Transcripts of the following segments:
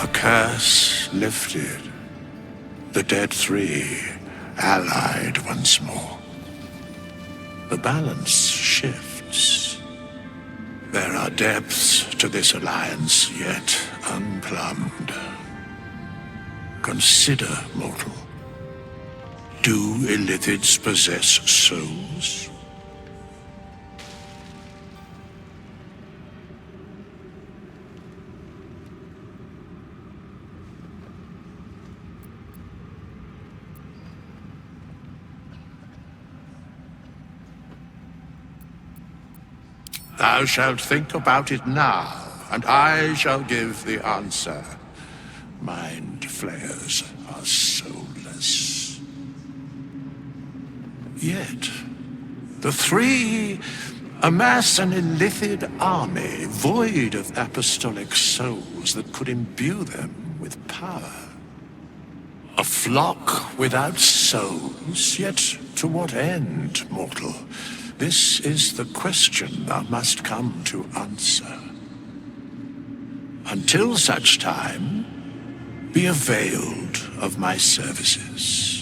A curse lifted. The dead three allied once more. The balance shifts. There are depths to this alliance yet unplumbed. Consider, mortal. Do Illithids possess souls? Thou shalt think about it now, and I shall give the answer. Mind flayers are soulless. Yet, the three amass an Illithid army void of apostolic souls that could imbue them with power. A flock without souls, yet to what end, mortal? This is the question thou must come to answer. Until such time, be availed of my services.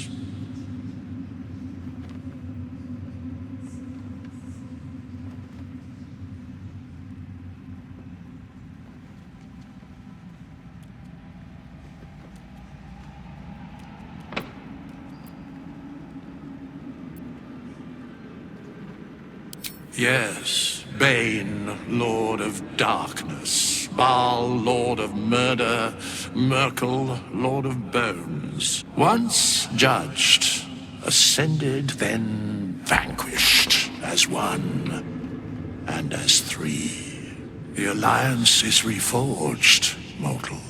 Yes, Bane, Lord of Darkness, Baal, Lord of Murder, Merkel, Lord of Bones. Once judged, ascended, then vanquished as one, and as three. The alliance is reforged, mortal.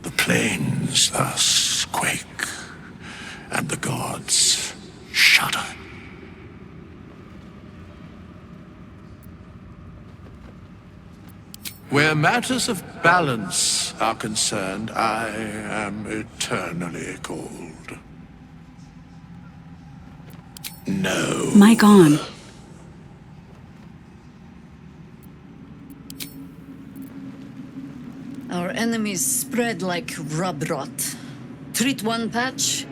The plains thus quake, and the gods shudder. Where matters of balance are concerned, I am eternally cold. No. Mic on. Our enemies spread like rub rot. Treat one patch,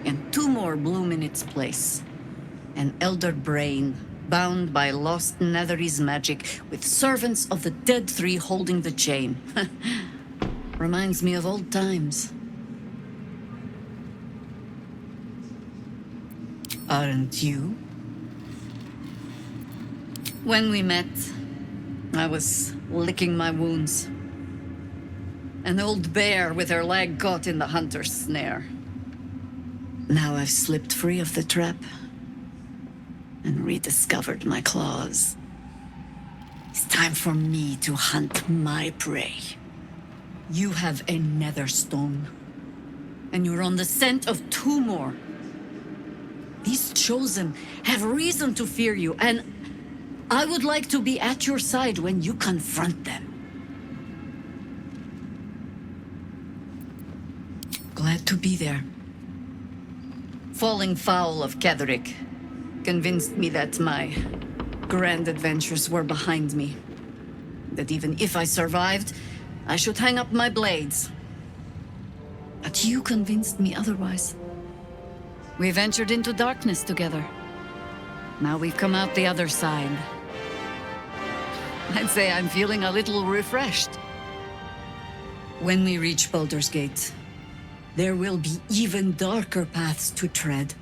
and two more bloom in its place. An elder brain, bound by lost Netherese magic, with servants of the dead three holding the chain. Reminds me of old times. Aren't you? When we met, I was licking my wounds. An old bear with her leg caught in the hunter's snare. Now I've slipped free of the trap and rediscovered my claws. It's time for me to hunt my prey. You have a nether stone, and you're on the scent of two more. These chosen have reason to fear you, and I would like to be at your side when you confront them. Glad to be there. Falling foul of Ketherick convinced me that my grand adventures were behind me. That even if I survived, I should hang up my blades. But you convinced me otherwise. We ventured into darkness together. Now we've come out the other side. I'd say I'm feeling a little refreshed. When we reach Baldur's Gate, there will be even darker paths to tread.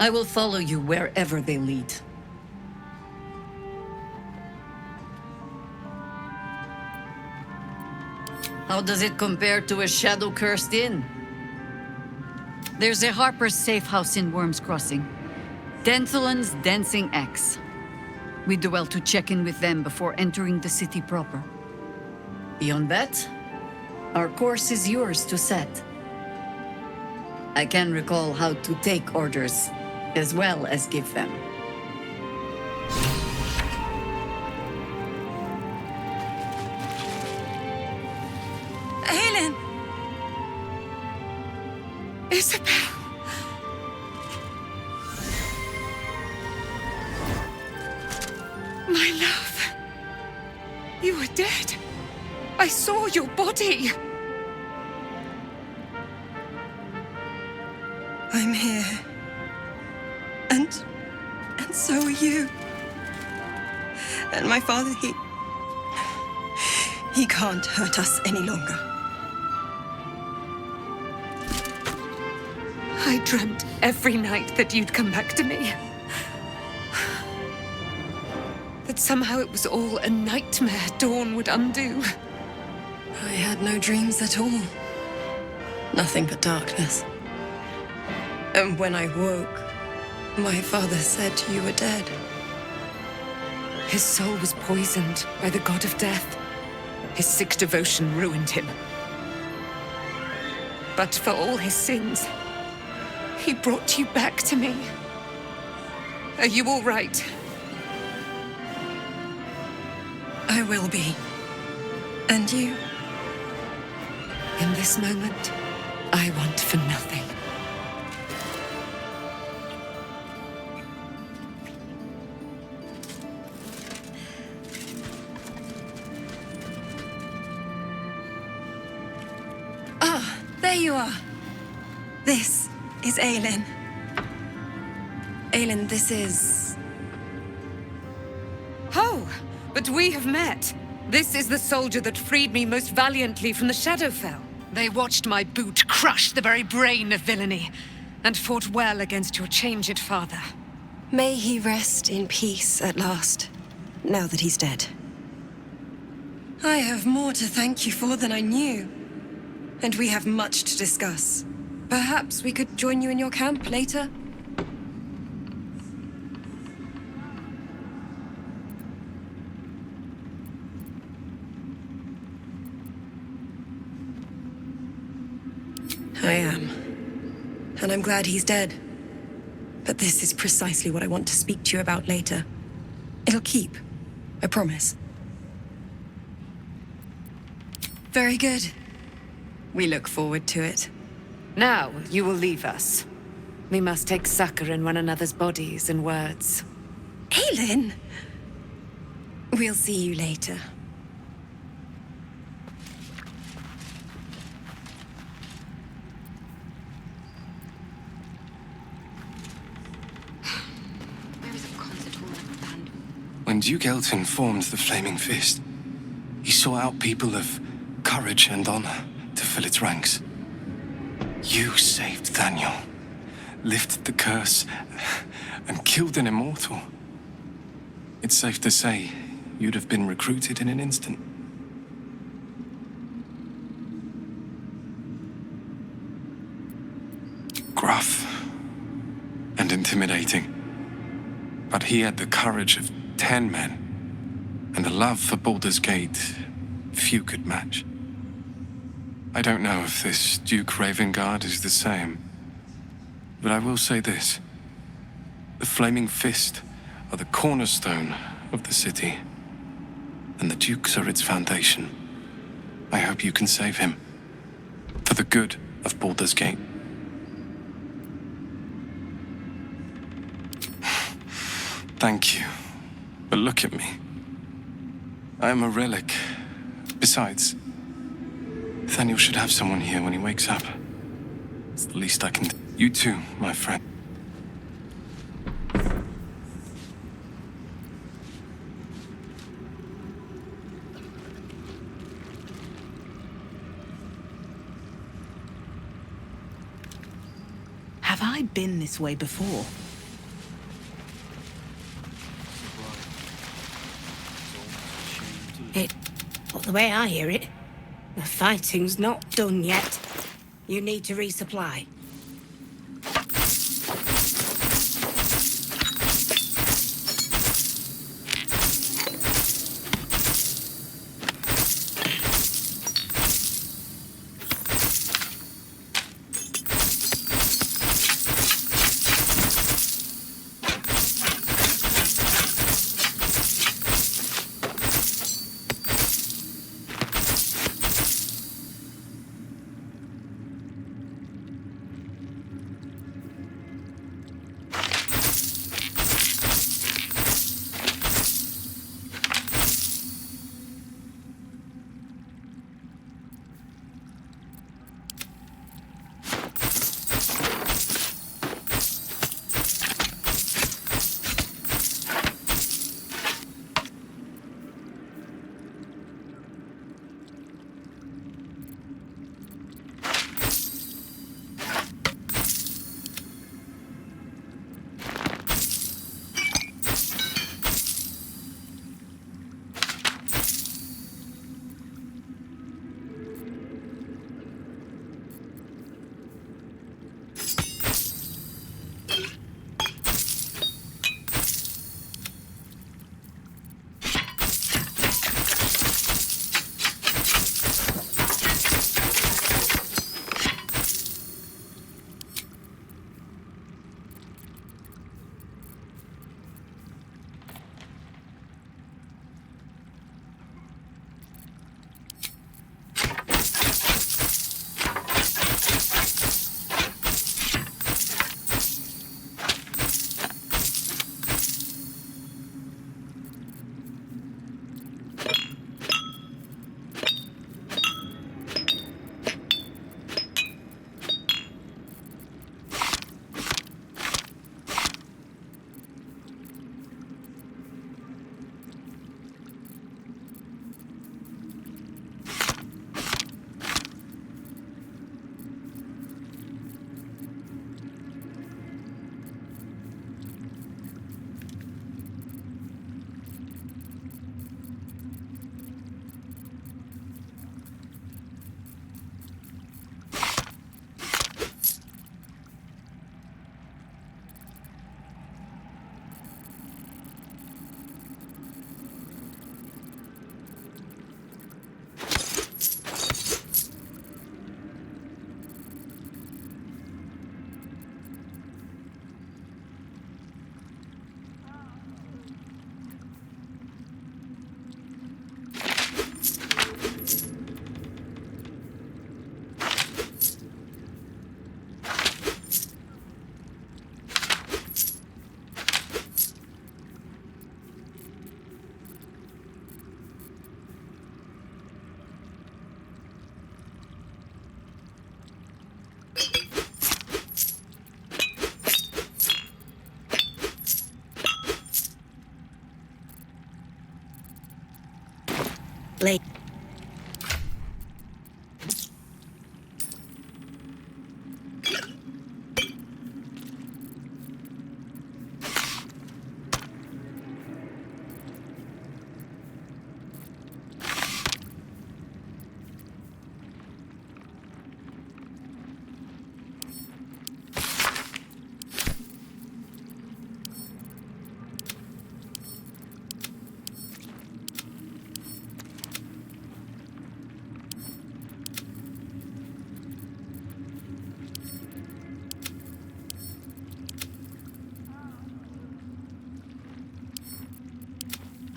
I will follow you wherever they lead. How does it compare to a shadow-cursed inn? There's a Harper's safe house in Worm's Crossing. Denthalen's Dancing Axe. We do well to check in with them before entering the city proper. Beyond that, our course is yours to set. I can recall how to take orders, as well as give them. Helen! Isabel! My love! You were dead. I saw your body. I'm here. And so are you. And my father, he can't hurt us any longer. I dreamt every night that you'd come back to me. That somehow it was all a nightmare Dawn would undo. I had no dreams at all. Nothing but darkness. And when I woke, my father said you were dead. His soul was poisoned by the god of death. His sick devotion ruined him. But for all his sins, he brought you back to me. Are you all right? I will be. And you? In this moment, I want for nothing. Ah, there you are. This is Aelin. Aelin, this is... Oh, but we have met. This is the soldier that freed me most valiantly from the Shadowfell. They watched my boot crush the very brain of villainy, and fought well against your changed father. May he rest in peace at last, now that he's dead. I have more to thank you for than I knew. And we have much to discuss. Perhaps we could join you in your camp later? I am. And I'm glad he's dead. But this is precisely what I want to speak to you about later. It'll keep. I promise. Very good. We look forward to it. Now, you will leave us. We must take succor in one another's bodies and words. Aelin! We'll see you later. When Duke Elton formed the Flaming Fist, he sought out people of courage and honor to fill its ranks. You saved Daniel, lifted the curse, and killed an immortal. It's safe to say you'd have been recruited in an instant. Gruff and intimidating, but he had the courage of 10 men, and a love for Baldur's Gate few could match. I don't know if this Duke Ravengard is the same, but I will say this. The Flaming Fist are the cornerstone of the city, and the Dukes are its foundation. I hope you can save him, for the good of Baldur's Gate. Thank you. But look at me. I am a relic. Besides, Nathaniel should have someone here when he wakes up. It's the least I can do. You too, my friend. Have I been this way before? Well, the way I hear it, the fighting's not done yet. You need to resupply. Late.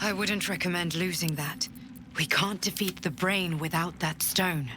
I wouldn't recommend losing that. We can't defeat the brain without that stone.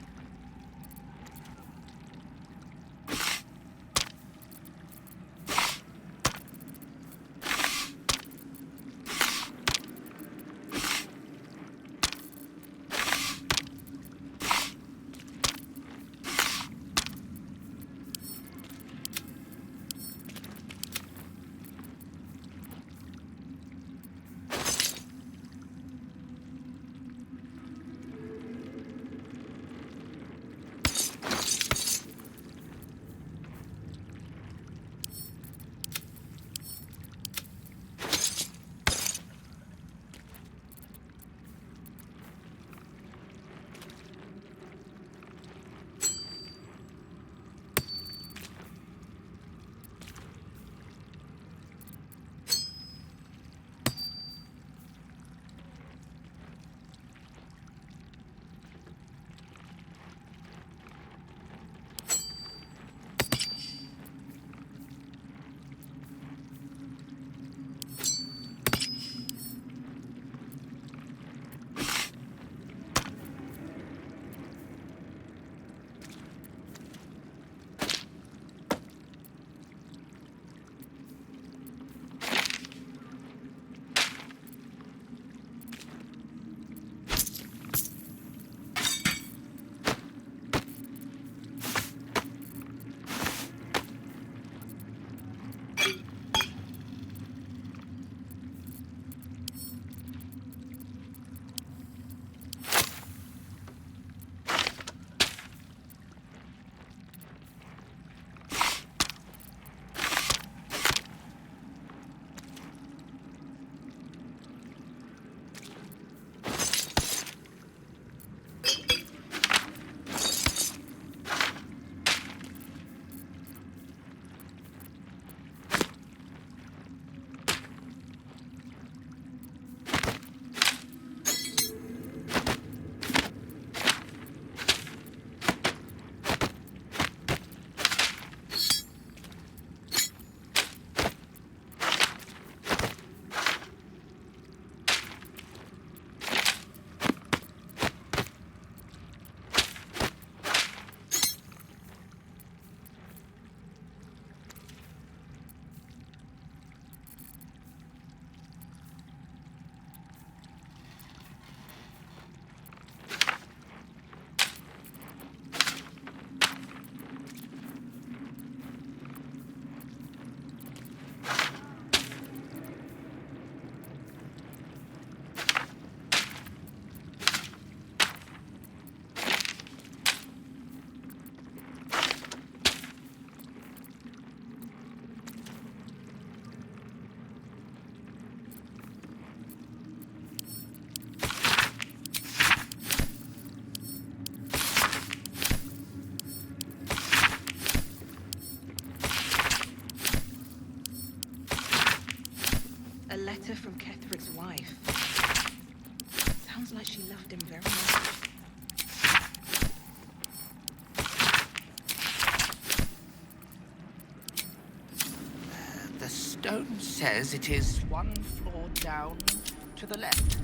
A letter from Ketherick's wife. Sounds like she loved him very much. The stone says it is one floor down to the left.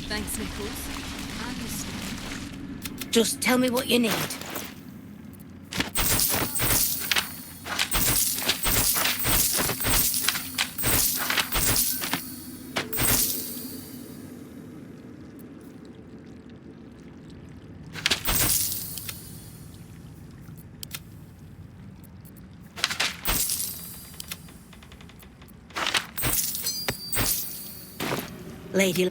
Thanks, Nichols. I'm listening. Just tell me what you need. Lady...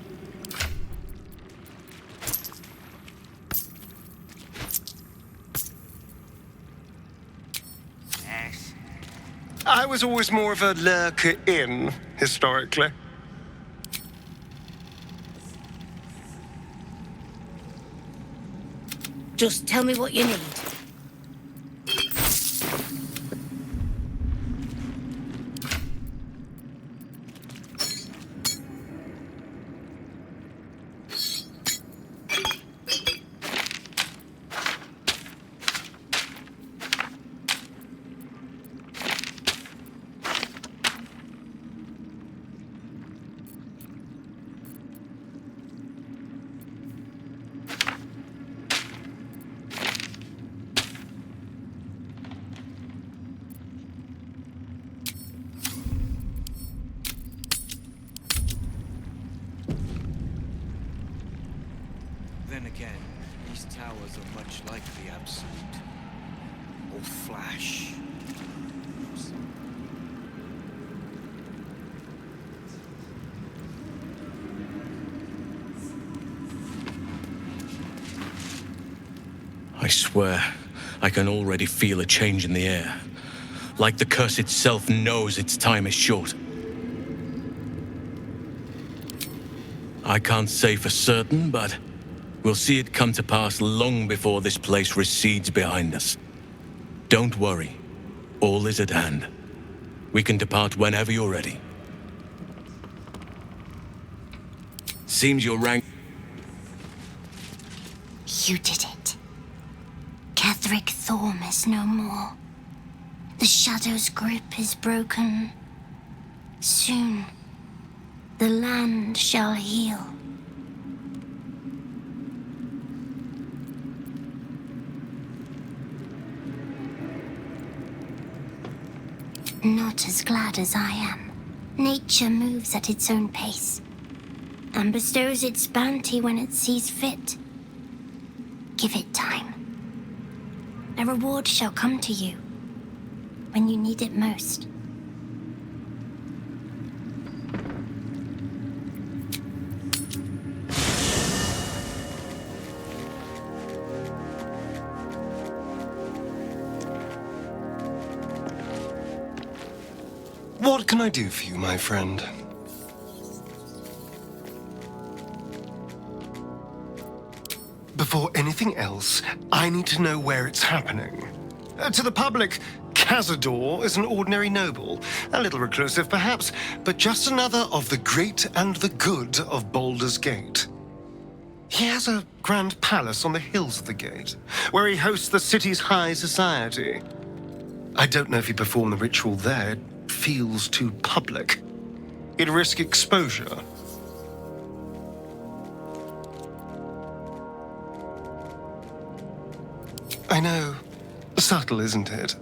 Yes. I was always more of a lurker in, historically. Just tell me what you need. Then again, these towers are much like the Absolute. All flash. I swear, I can already feel a change in the air. Like the curse itself knows its time is short. I can't say for certain, but we'll see it come to pass long before this place recedes behind us. Don't worry. All is at hand. We can depart whenever you're ready. Seems your rank... You did it. Ketheric Thorm is no more. The Shadow's grip is broken. Soon, the land shall heal. Not as glad as I am. Nature moves at its own pace, and bestows its bounty when it sees fit. Give it time. A reward shall come to you when you need it most. What can I do for you, my friend? Before anything else, I need to know where it's happening. To the public, Cazador is an ordinary noble. A little reclusive, perhaps, but just another of the great and the good of Baldur's Gate. He has a grand palace on the hills of the gate, where he hosts the city's high society. I don't know if he performed the ritual there. It feels too public. He'd risk exposure. I know. Subtle, isn't it?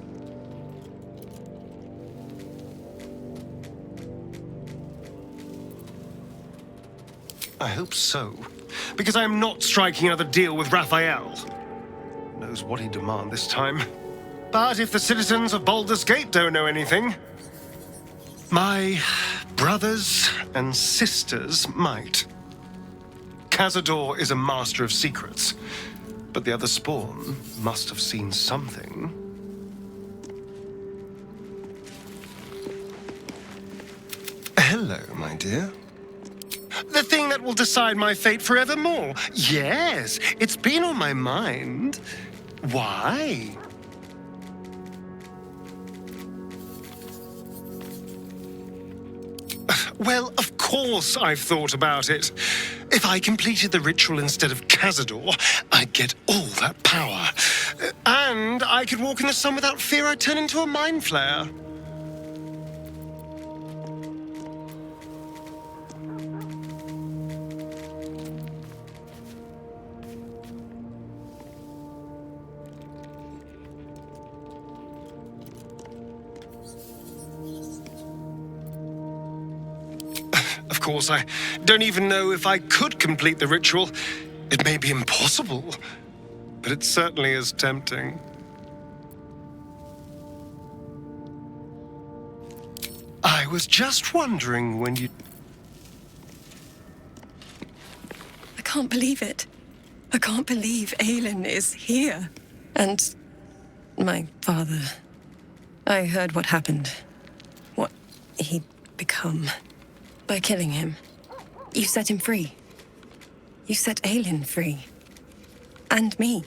I hope so. Because I am not striking another deal with Raphael. Knows what he'd demand this time. But if the citizens of Baldur's Gate don't know anything, my brothers and sisters might. Cazador is a master of secrets, but the other spawn must have seen something. Hello, my dear. The thing that will decide my fate forevermore. Yes, it's been on my mind. Why? Well, of course I've thought about it. If I completed the ritual instead of Cazador, I'd get all that power. And I could walk in the sun without fear I'd turn into a mind flayer. Of course, I don't even know if I could complete the ritual. It may be impossible, but it certainly is tempting. I was just wondering when you... can't believe it. I can't believe Aelin is here. And my father. I heard what happened. What he'd become. By killing him. You set him free. You set Aelin free. And me.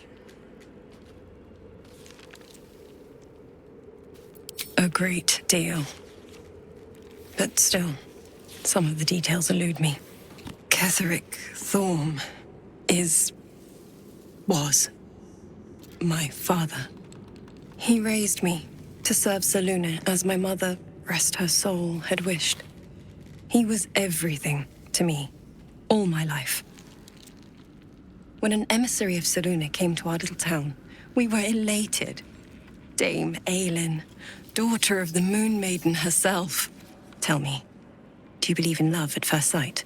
A great deal. But still, some of the details elude me. Ketheric Thorm was my father. He raised me to serve Selûne as my mother, rest her soul, had wished. He was everything to me, all my life. When an emissary of Selûne came to our little town, we were elated. Dame Aelin, daughter of the Moon Maiden herself. Tell me, do you believe in love at first sight?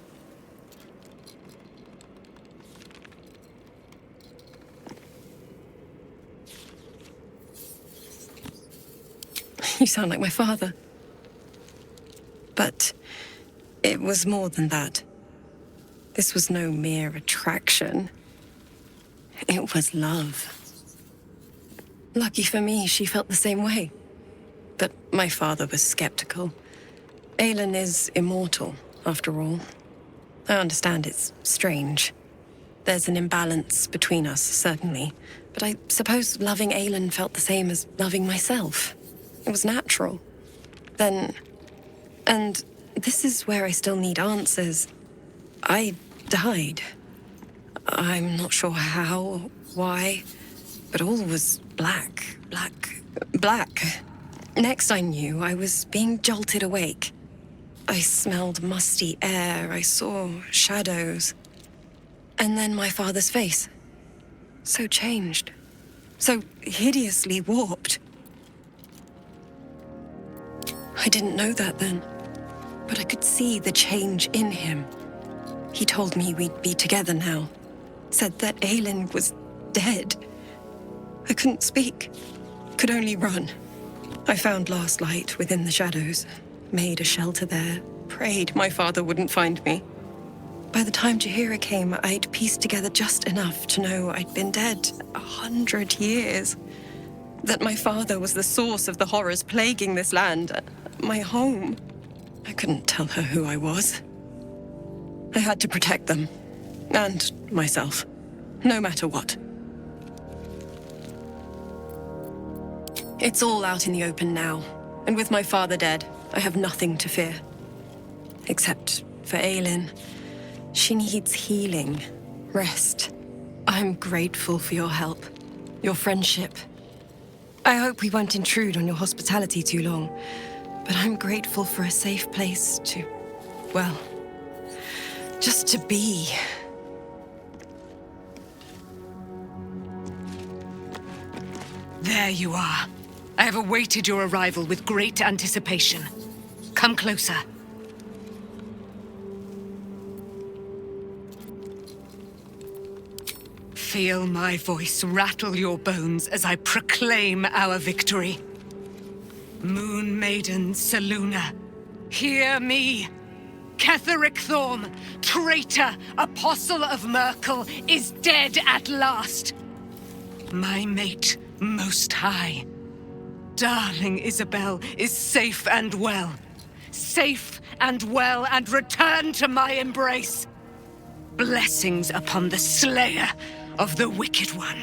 You sound like my father. But it was more than that. This was no mere attraction. It was love. Lucky for me, she felt the same way. But my father was skeptical. Aelin is immortal, after all. I understand it's strange. There's an imbalance between us, certainly. But I suppose loving Aelin felt the same as loving myself. It was natural. Then... And this is where I still need answers. I died. I'm not sure how, why, but all was black. Next I knew, I was being jolted awake. I smelled musty air, I saw shadows. And then my father's face. So changed. So hideously warped. I didn't know that then, but I could see the change in him. He told me we'd be together now. Said that Aelin was dead. I couldn't speak. Could only run. I found last light within the shadows. Made a shelter there. Prayed my father wouldn't find me. By the time Jaheira came, I'd pieced together just enough to know I'd been dead 100 years. That my father was the source of the horrors plaguing this land. My home. I couldn't tell her who I was. I had to protect them. And myself. No matter what. It's all out in the open now. And with my father dead, I have nothing to fear. Except for Aelin. She needs healing. Rest. I'm grateful for your help. Your friendship. I hope we won't intrude on your hospitality too long. But I'm grateful for a safe place to... well... just to be. There you are. I have awaited your arrival with great anticipation. Come closer. Feel my voice rattle your bones as I proclaim our victory. Moon Maiden Selûne, hear me! Ketheric Thorm, traitor, apostle of Merkel, is dead at last. My mate, Most High, darling Isabel, is safe and well. Safe and well, and returned to my embrace. Blessings upon the slayer of the Wicked One.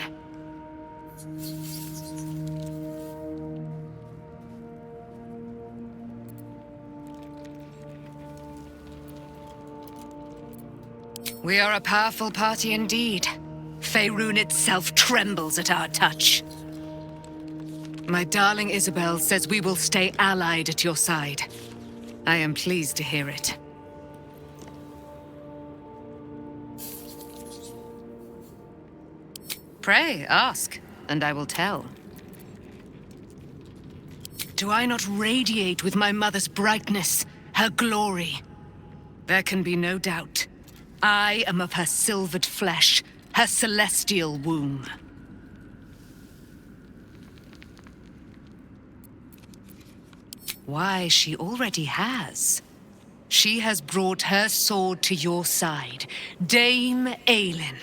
We are a powerful party indeed. Faerun itself trembles at our touch. My darling Isabel says we will stay allied at your side. I am pleased to hear it. Pray, ask, and I will tell. Do I not radiate with my mother's brightness, her glory? There can be no doubt. I am of her silvered flesh, her celestial womb. Why, she already has. She has brought her sword to your side, Dame Aelin.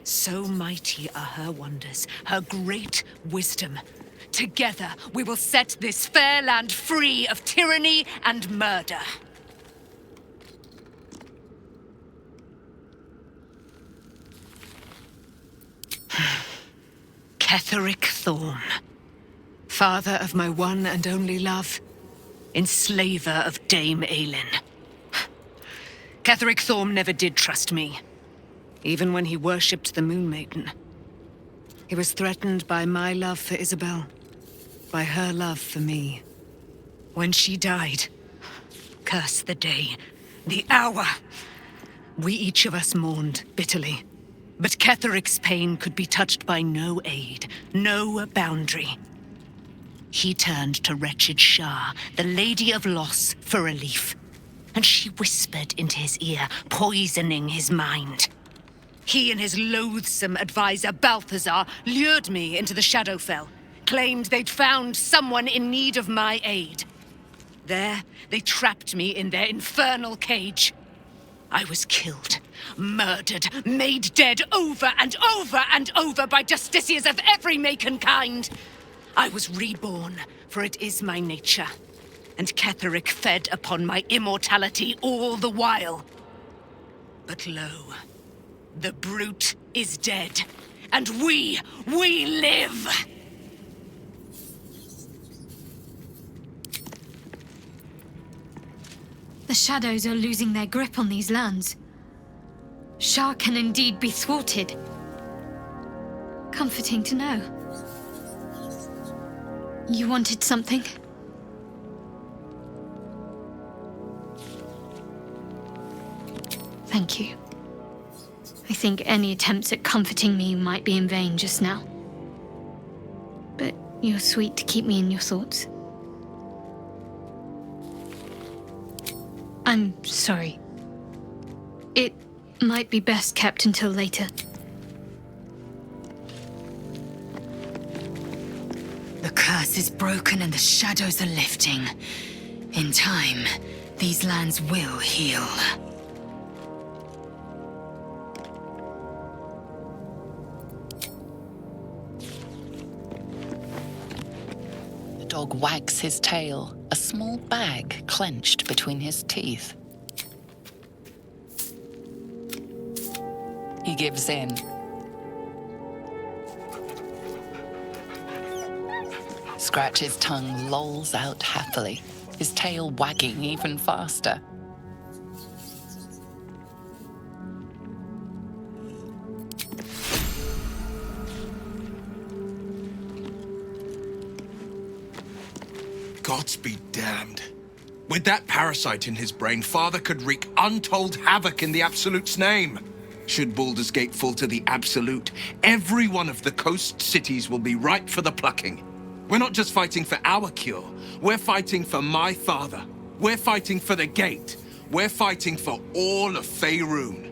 So mighty are her wonders, her great wisdom. Together, we will set this fair land free of tyranny and murder. Ketheric Thorn, father of my one and only love, enslaver of Dame Aelin. Ketheric Thorn never did trust me, even when he worshipped the Moon Maiden. He was threatened by my love for Isabel, by her love for me. When she died, curse the day, the hour, we each of us mourned bitterly. But Ketheric's pain could be touched by no aid, no boundary. He turned to wretched Shah, the Lady of Loss, for relief. And she whispered into his ear, poisoning his mind. He and his loathsome advisor, Balthazar, lured me into the Shadowfell, claimed they'd found someone in need of my aid. There, they trapped me in their infernal cage. I was killed, murdered, made dead over and over and over by justiciars of every make and kind. I was reborn, for it is my nature. And Ketheric fed upon my immortality all the while. But lo, the brute is dead, and we live! The shadows are losing their grip on these lands. Shah can indeed be thwarted. Comforting to know. You wanted something? Thank you. I think any attempts at comforting me might be in vain just now. But you're sweet to keep me in your thoughts. I'm sorry. It might be best kept until later. The curse is broken and the shadows are lifting. In time, these lands will heal. The dog wags his tail, a small bag clenched between his teeth. He gives in. Scratch's tongue lolls out happily, his tail wagging even faster. Gods be damned. With that parasite in his brain, Father could wreak untold havoc in the Absolute's name. Should Baldur's Gate fall to the Absolute, every one of the coast cities will be ripe for the plucking. We're not just fighting for our cure, we're fighting for my father. We're fighting for the Gate. We're fighting for all of Faerun.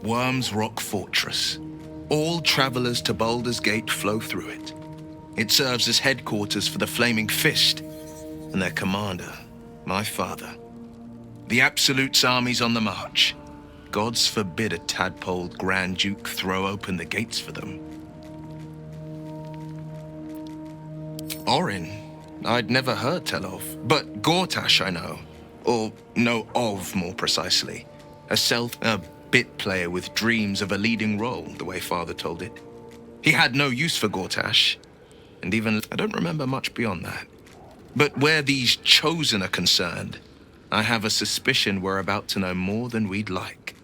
Worm's Rock Fortress. All travelers to Baldur's Gate flow through it. It serves as headquarters for the Flaming Fist and their commander, my father. The Absolute's army's on the march. Gods forbid a tadpoled Grand Duke throw open the gates for them. Orin, I'd never heard tell of, but Gortash I know. Or know of, more precisely. A bit player with dreams of a leading role, the way Father told it. He had no use for Gortash, and even I don't remember much beyond that. But where these chosen are concerned, I have a suspicion we're about to know more than we'd like.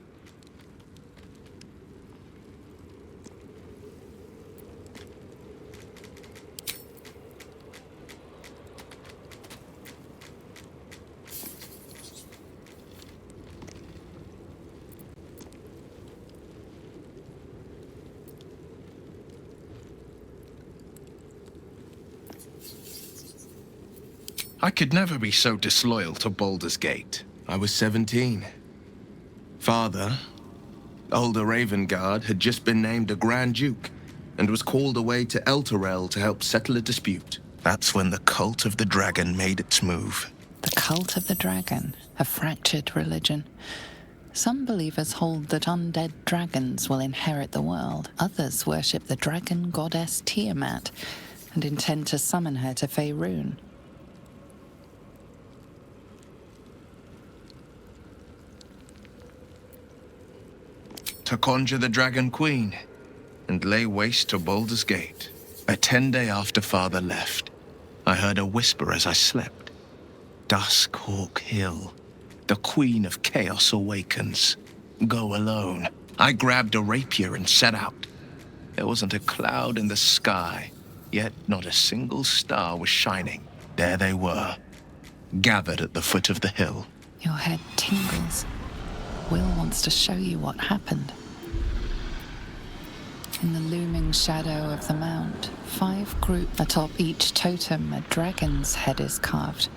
I could never be so disloyal to Baldur's Gate. I was 17. Father, older Ravengard, had just been named a Grand Duke and was called away to Elturel to help settle a dispute. That's when the cult of the dragon made its move. The cult of the dragon, a fractured religion. Some believers hold that undead dragons will inherit the world. Others worship the dragon goddess Tiamat and intend to summon her to Faerun. To conjure the Dragon Queen and lay waste to Baldur's Gate. A 10-day after Father left, I heard a whisper as I slept. Duskhawk Hill, the Queen of Chaos awakens. Go alone. I grabbed a rapier and set out. There wasn't a cloud in the sky, yet not a single star was shining. There they were, gathered at the foot of the hill. Your head tingles. Will wants to show you what happened. In the looming shadow of the mount, 5 groups atop each totem, a dragon's head is carved,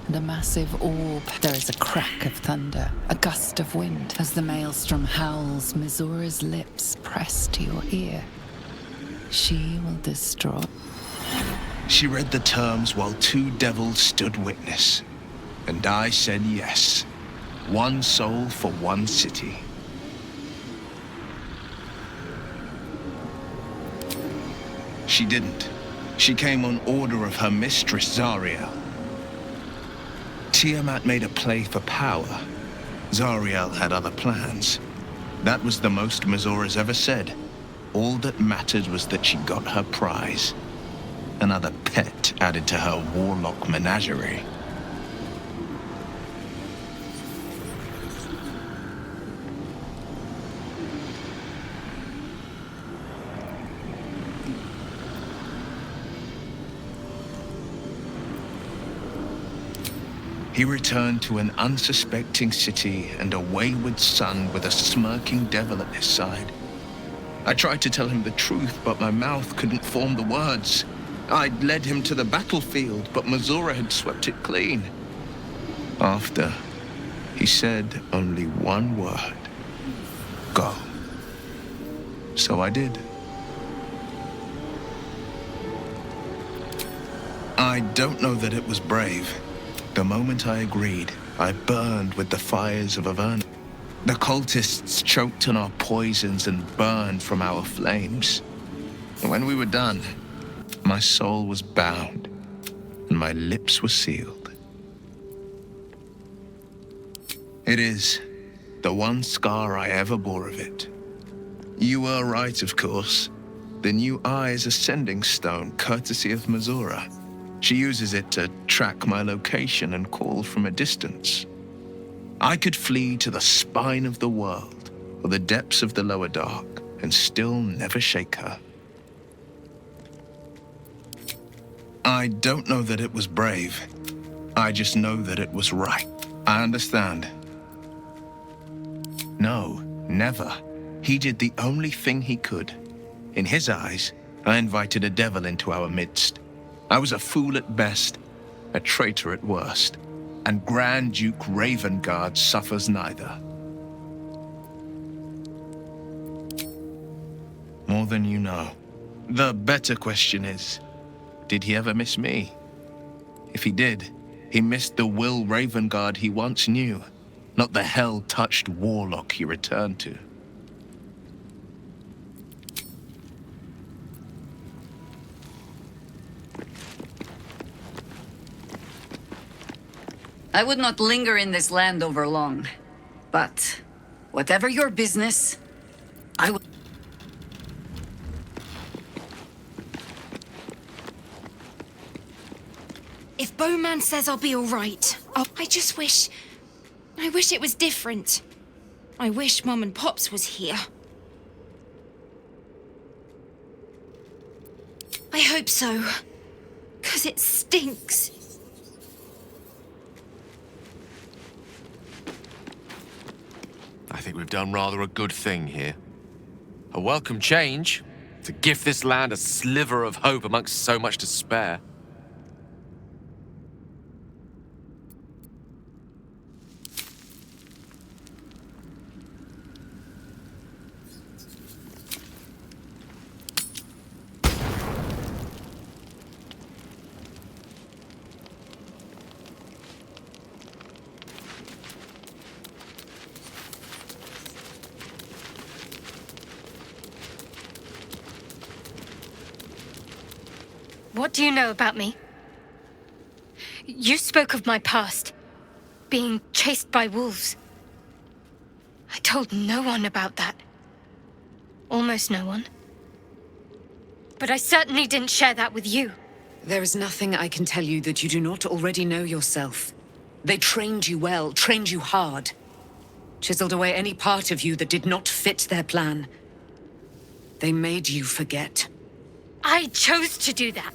and a massive orb. There is a crack of thunder, a gust of wind. As the maelstrom howls, Missoura's lips press to your ear. She will destroy. She read the terms while 2 devils stood witness, and I said yes. 1 soul for 1 city. She didn't. She came on order of her mistress, Zariel. Tiamat made a play for power. Zariel had other plans. That was the most Missoura's ever said. All that mattered was that she got her prize. Another pet added to her warlock menagerie. He returned to an unsuspecting city and a wayward son with a smirking devil at his side. I tried to tell him the truth, but my mouth couldn't form the words. I'd led him to the battlefield, but Missoura had swept it clean. After, he said only 1 word. Go. So I did. I don't know that it was brave. The moment I agreed, I burned with the fires of Averna. The cultists choked on our poisons and burned from our flames. When we were done, my soul was bound, and my lips were sealed. It is the one scar I ever bore of it. You were right, of course. The new eye is a sending stone, courtesy of Missoura. She uses it to track my location and call from a distance. I could flee to the spine of the world or the depths of the lower dark and still never shake her. I don't know that it was brave. I just know that it was right. I understand. No, never. He did the only thing he could. In his eyes, I invited a devil into our midst. I was a fool at best, a traitor at worst, and Grand Duke Ravengard suffers neither. More than you know. The better question is, did he ever miss me? If he did, he missed the Will Ravengard he once knew, not the hell-touched warlock he returned to. I would not linger in this land over long, but whatever your business, I will. If Bowman says I'll be all right, I wish it was different. I wish Mum and Pops was here. I hope so, 'cause it stinks. I think we've done rather a good thing here. A welcome change to give this land a sliver of hope amongst so much despair. What do you know about me? You spoke of my past, being chased by wolves. I told no one about that. Almost no one. But I certainly didn't share that with you. There is nothing I can tell you that you do not already know yourself. They trained you well, trained you hard. Chiseled away any part of you that did not fit their plan. They made you forget. I chose to do that.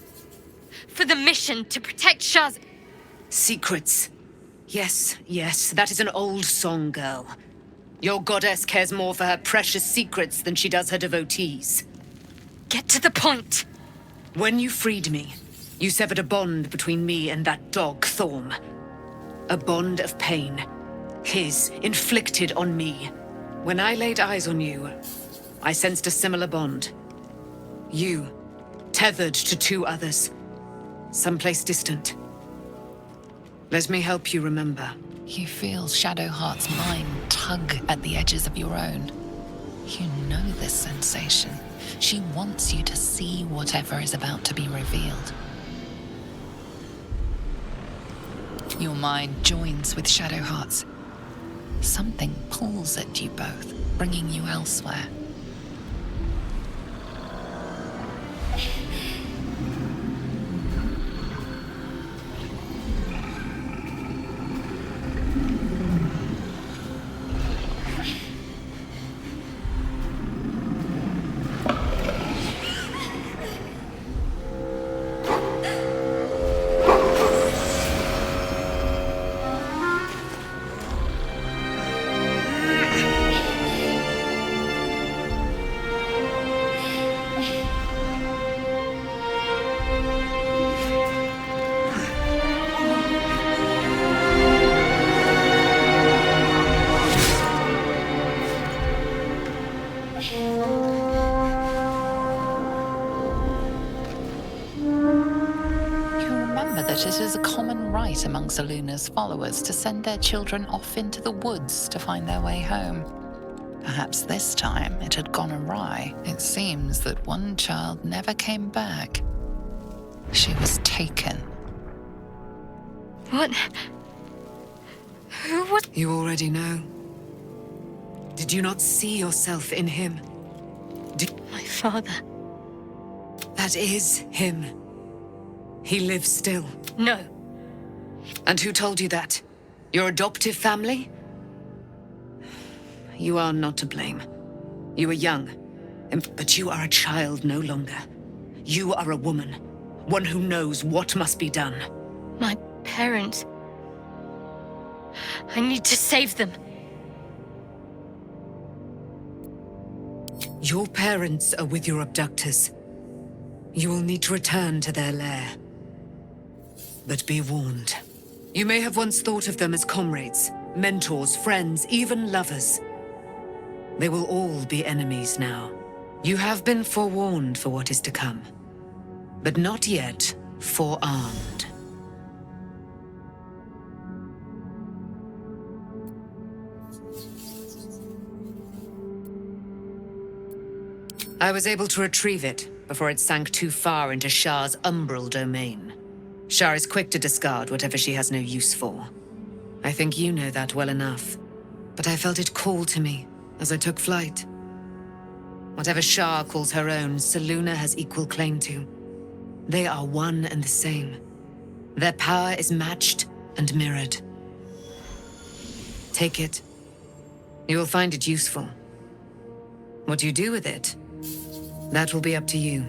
For the mission to protect Shah's... Secrets. Yes, yes, that is an old song, girl. Your goddess cares more for her precious secrets than she does her devotees. Get to the point. When you freed me, you severed a bond between me and that dog, Thorm. A bond of pain. His, inflicted on me. When I laid eyes on you, I sensed a similar bond. You, tethered to two others. Someplace distant. Let me help you remember. You feel Shadowheart's mind tug at the edges of your own. You know this sensation. She wants you to see whatever is about to be revealed. Your mind joins with Shadowheart's. Something pulls at you both, bringing you elsewhere. It is a common rite among Seluna's followers to send their children off into the woods to find their way home. Perhaps this time it had gone awry. It seems that one child never came back. She was taken. What? Who was... You already know. Did you not see yourself in him? My father. That is him. He lives still. No. And who told you that? Your adoptive family? You are not to blame. You were young, but you are a child no longer. You are a woman, one who knows what must be done. My parents... I need to save them. Your parents are with your abductors. You will need to return to their lair. But be warned. You may have once thought of them as comrades, mentors, friends, even lovers. They will all be enemies now. You have been forewarned for what is to come, but not yet forearmed. I was able to retrieve it before it sank too far into Shah's umbral domain. Shah is quick to discard whatever she has no use for. I think you know that well enough. But I felt it call to me as I took flight. Whatever Shah calls her own, Selûne has equal claim to. They are one and the same. Their power is matched and mirrored. Take it. You will find it useful. What you do with it, that will be up to you.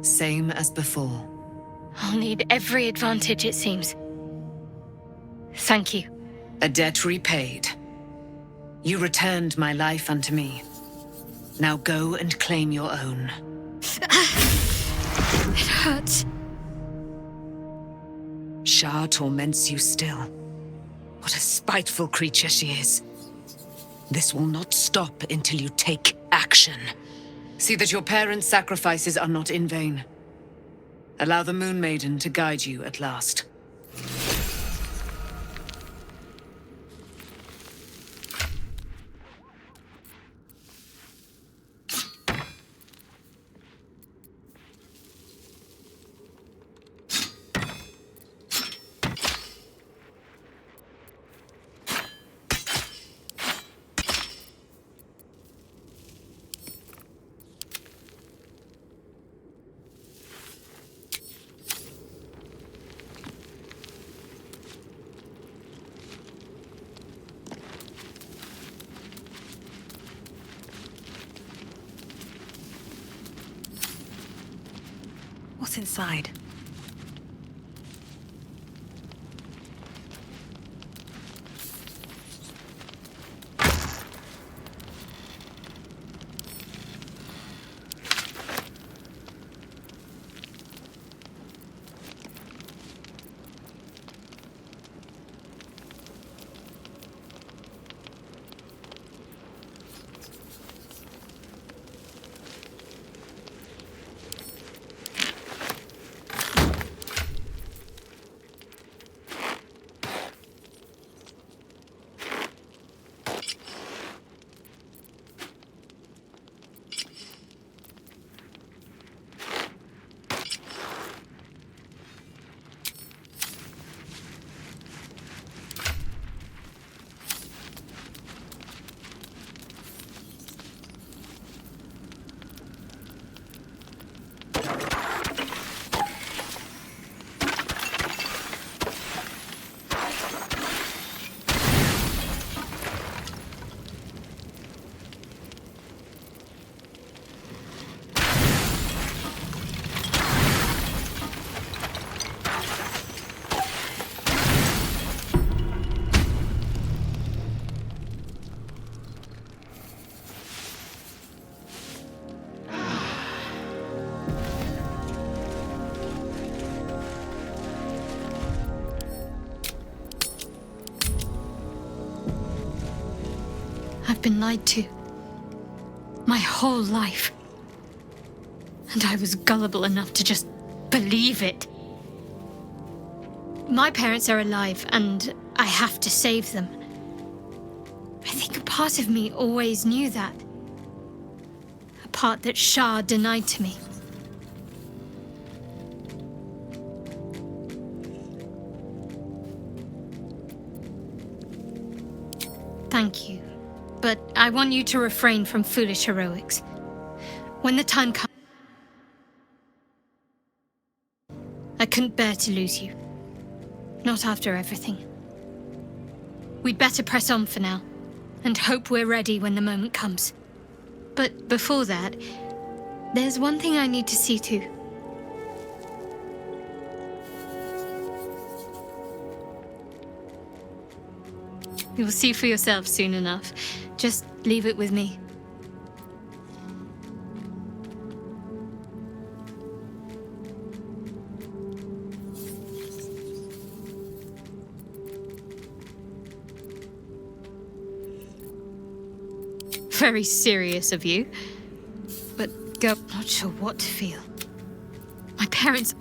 Same as before. I'll need every advantage, it seems. Thank you. A debt repaid. You returned my life unto me. Now go and claim your own. It hurts. Shah torments you still. What a spiteful creature she is. This will not stop until you take action. See that your parents' sacrifices are not in vain. Allow the Moon Maiden to guide you at last. What's inside? I've been lied to. My whole life. And I was gullible enough to just believe it. My parents are alive, and I have to save them. I think a part of me always knew that. A part that Shah denied to me. Thank you. But I want you to refrain from foolish heroics. When the time comes, I couldn't bear to lose you. Not after everything. We'd better press on for now, and hope we're ready when the moment comes. But before that, there's one thing I need to see to. You'll see for yourself soon enough. Just leave it with me. Very serious of you. But go, not sure what to feel. My parents